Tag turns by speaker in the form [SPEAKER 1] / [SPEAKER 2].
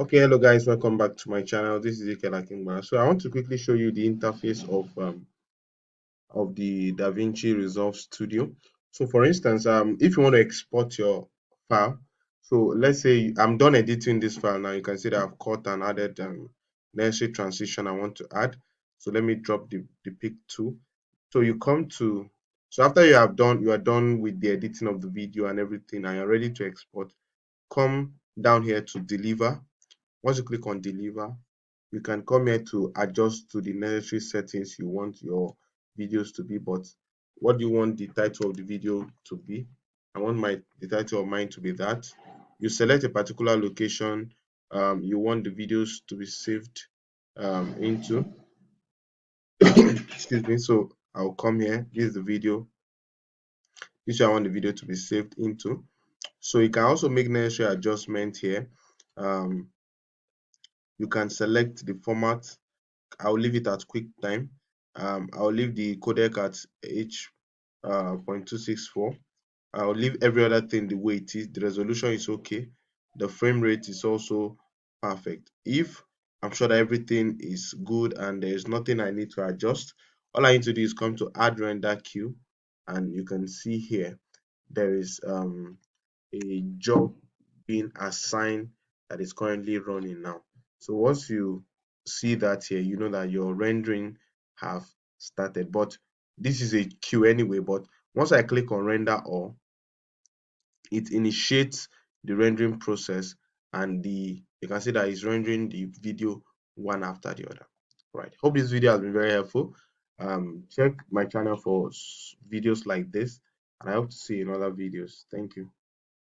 [SPEAKER 1] Okay, hello guys, welcome back to my channel. This is Ikela Kingba. So I want to quickly show you the interface of the Davinci Resolve Studio. So for instance, if you want to export your file, so let's say I'm done editing this file now. You can see that I've cut and added necessary transition I want to add. So let me drop the pick tool. So you come to so after you are done with the editing of the video and everything, and you're ready to export. Come down here to deliver. Once you click on deliver, you can come here to adjust to the necessary settings you want your videos to be. But what do you want the title of the video to be? I want the title of mine to be that. You select a particular location you want the videos to be saved into. Excuse me. So I'll come here. This is the video. This is I want the video to be saved into. So you can also make necessary adjustment here. Um, you can select the format. I'll leave it at QuickTime. I'll leave the codec at H.264. I'll leave every other thing the way it is. The resolution is okay. The frame rate is also perfect. If I'm sure that everything is good and there is nothing I need to adjust, all I need to do is come to add render queue, and you can see here there is a job being assigned that is currently running now. So once you see that here, you know that your rendering have started. But this is a queue anyway. But once I click on render all, it initiates the rendering process, and you can see that it's rendering the video one after the other. Right. Hope this video has been very helpful. Check my channel for videos like this, and I hope to see you in other videos. Thank you.